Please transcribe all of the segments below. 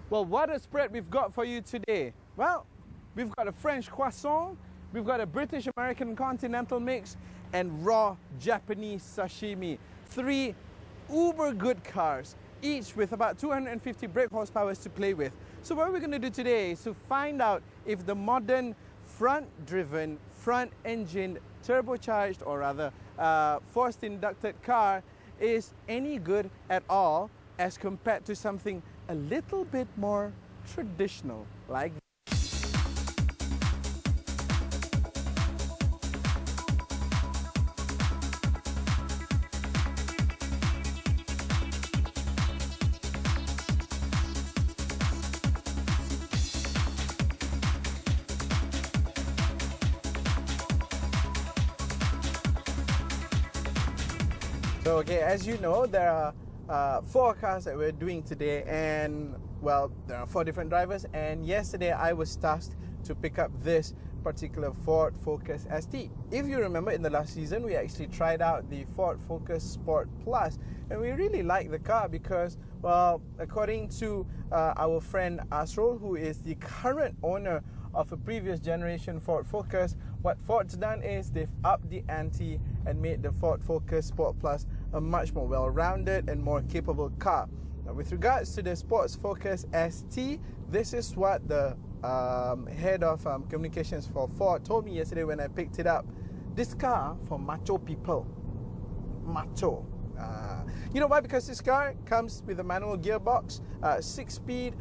Well, what a spread we've got for you today. Well, we've got a French croissant, we've got a British-American continental mix, and raw Japanese sashimi. 3 uber good cars, each with about 250 brake horsepower to play with. So what we're going to do today is to find out if the modern front-driven, front-engined, turbocharged, or rather forced-inducted car is any good at all as compared to something a little bit more traditional like So, okay, as you know, there are 4 cars that we're doing today, and well, there are 4 different drivers. And yesterday I was tasked to pick up this particular Ford Focus ST. If you remember, in the last season we actually tried out the Ford Focus Sport Plus, and we really liked the car because, well, according to our friend Astro, who is the current owner of a previous generation Ford Focus, what Ford's done is they've upped the ante and made the Ford Focus Sport Plus a much more well-rounded and more capable car. Now, with regards to the Sports Focus ST, this is what the head of communications for Ford told me yesterday when I picked it up. This car for macho people. Macho. You know why? Because this car comes with a manual gearbox, 6-speed,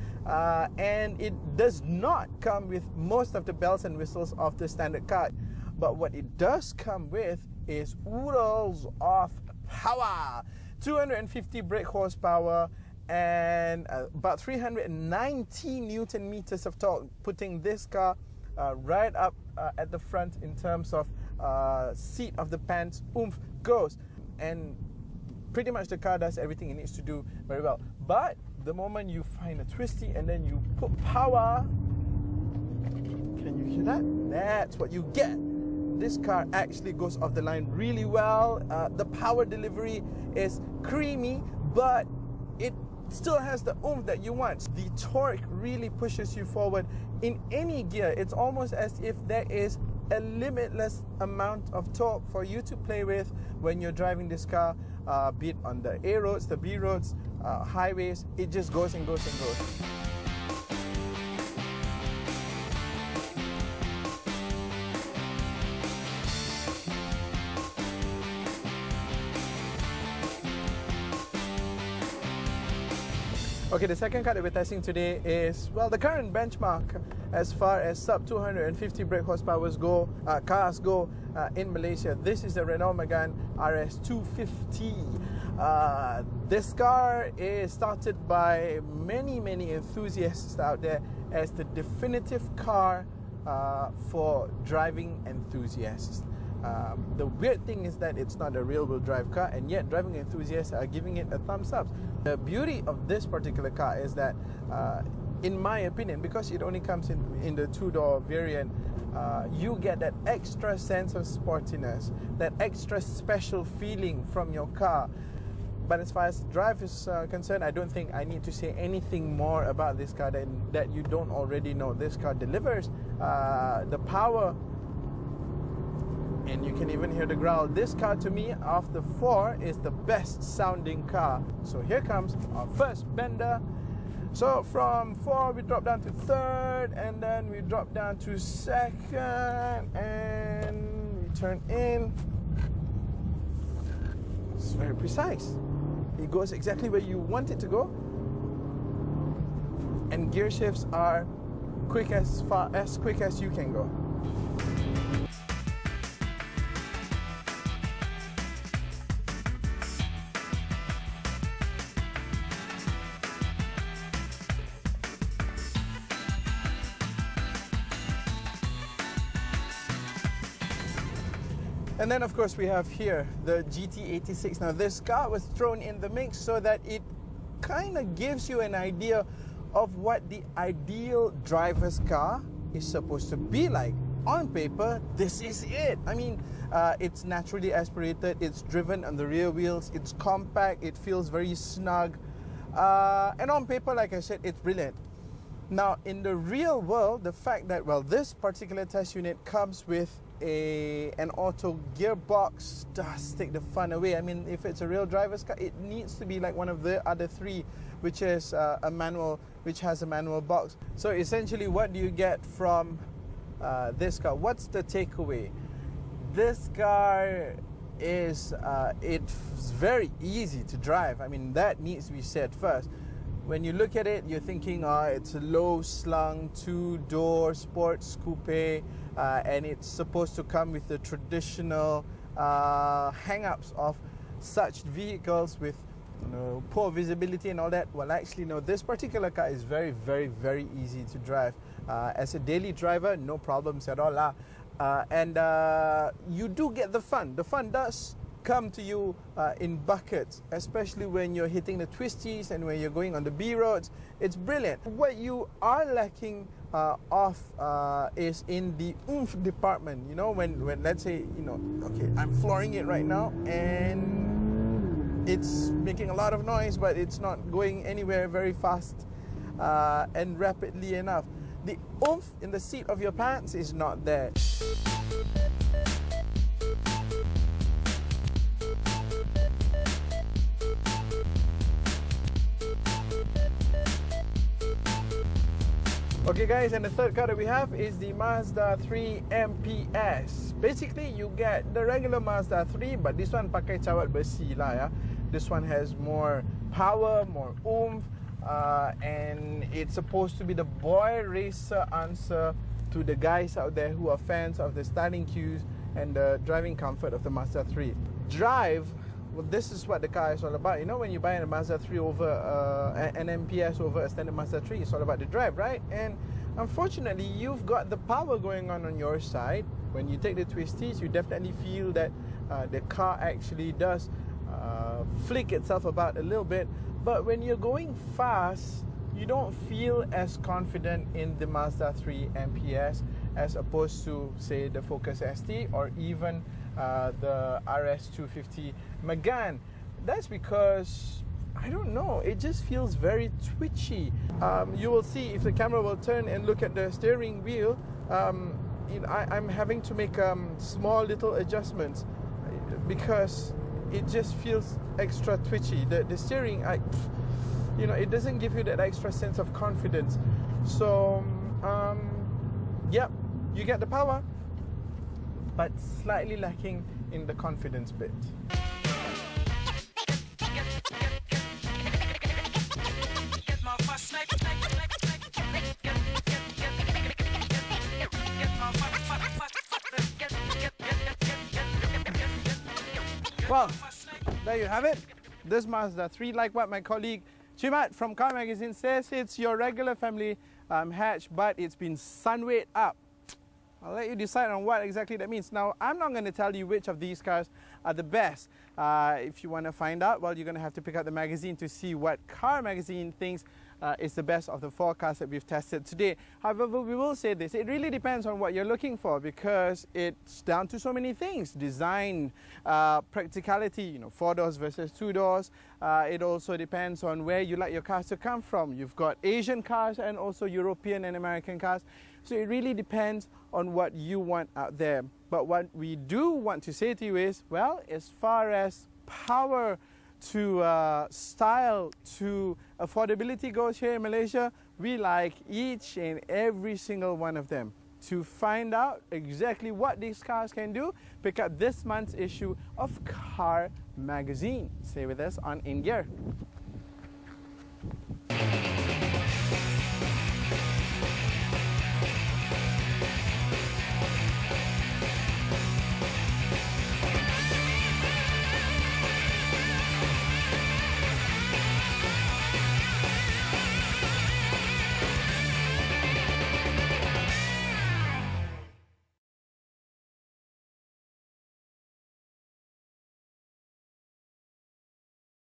and it does not come with most of the bells and whistles of the standard car. But what it does come with is oodles of power. 250 brake horsepower and about 390 Newton meters of torque, putting this car right up at the front in terms of seat of the pants, oomph goes. And pretty much the car does everything it needs to do very well. But the moment you find a twisty and then you put power, can you hear that? That's what you get. This car actually goes off the line really well. The power delivery is creamy, but it still has the oomph that you want. The torque really pushes you forward in any gear. It's almost as if there is a limitless amount of torque for you to play with when you're driving this car, be it on the A roads, the B roads, highways. It just goes and goes and goes. Okay, the second car that we're testing today is, well, the current benchmark as far as sub 250 brake horsepower cars go in Malaysia. This is the Renault Megane RS250. This car is started by many enthusiasts out there as the definitive car for driving enthusiasts. The weird thing is that it's not a rear-wheel drive car, and yet driving enthusiasts are giving it a thumbs up. The beauty of this particular car is that, in my opinion, because it only comes in the 2-door variant, you get that extra sense of sportiness, that extra special feeling from your car. But as far as drive is concerned, I don't think I need to say anything more about this car that you don't already know. This car delivers the power, and you can even hear the growl. This car, to me, of the 4, is the best sounding car. So here comes our first bender. So from 4 we drop down to 3rd, and then we drop down to 2nd, and we turn in. It's very precise. It goes exactly where you want it to go, and gear shifts are quick as quick as you can go. And then, of course, we have here the GT86. Now, this car was thrown in the mix so that it kind of gives you an idea of what the ideal driver's car is supposed to be like. On paper, this is it. I mean, it's naturally aspirated, it's driven on the rear wheels, it's compact, it feels very snug. And on paper, like I said, it's brilliant. Now, in the real world, the fact that, well, this particular test unit comes with an auto gearbox does take the fun away. I mean, if it's a real driver's car, it needs to be like one of the other three, which is a manual, which has a manual box. So essentially, what do you get from this car? What's the takeaway? This car is it's very easy to drive. I mean, that needs to be said first. When you look at it, you're thinking, it's a low-slung two-door sports coupe, and it's supposed to come with the traditional hang-ups of such vehicles with poor visibility and all that. Well, actually, no. This particular car is very, very, very easy to drive. As a daily driver, no problems at all. And you do get the fun. The fun does come to you in buckets, especially when you're hitting the twisties and when you're going on the B roads. It's brilliant. What you are lacking is in the oomph department. You know, when let's say, okay, I'm flooring it right now and it's making a lot of noise, but it's not going anywhere very fast and rapidly enough. The oomph in the seat of your pants is not there. Okay guys, and the third car that we have is the Mazda 3 MPS. Basically, you get the regular Mazda 3, but this one pakai cawat besi lah ya. This one has more power, more oomph, and it's supposed to be the boy racer answer to the guys out there who are fans of the styling cues and the driving comfort of the Mazda 3. Drive, well, this is what the car is all about. You know, when you buy a Mazda 3 over an MPS over a standard Mazda 3, it's all about the drive, right? And unfortunately, you've got the power going on your side. When you take the twisties, you definitely feel that the car actually does flick itself about a little bit. But when you're going fast, you don't feel as confident in the Mazda 3 MPS as opposed to, say, the Focus ST or even the RS250 Megane. That's because, I don't know, it just feels very twitchy. You will see if the camera will turn and look at the steering wheel, I'm having to make small little adjustments because it just feels extra twitchy. The steering, it doesn't give you that extra sense of confidence. So, yep, you get the power, but slightly lacking in the confidence bit. Well, there you have it. This Mazda 3, like what my colleague Chimat from Car Magazine says, it's your regular family hatch, but it's been sunweight up. I'll let you decide on what exactly that means. Now, I'm not going to tell you which of these cars are the best. If you want to find out, well, you're going to have to pick up the magazine to see what Car Magazine thinks is the best of the 4 cars that we've tested today. However, we will say this, it really depends on what you're looking for because it's down to so many things. Design, practicality, 4 doors versus 2 doors. It also depends on where you like your cars to come from. You've got Asian cars and also European and American cars. So it really depends on what you want out there. But what we do want to say to you is, well, as far as power to style to affordability goes here in Malaysia, we like each and every single one of them. To find out exactly what these cars can do, pick up this month's issue of Car Magazine. Stay with us on In Gear.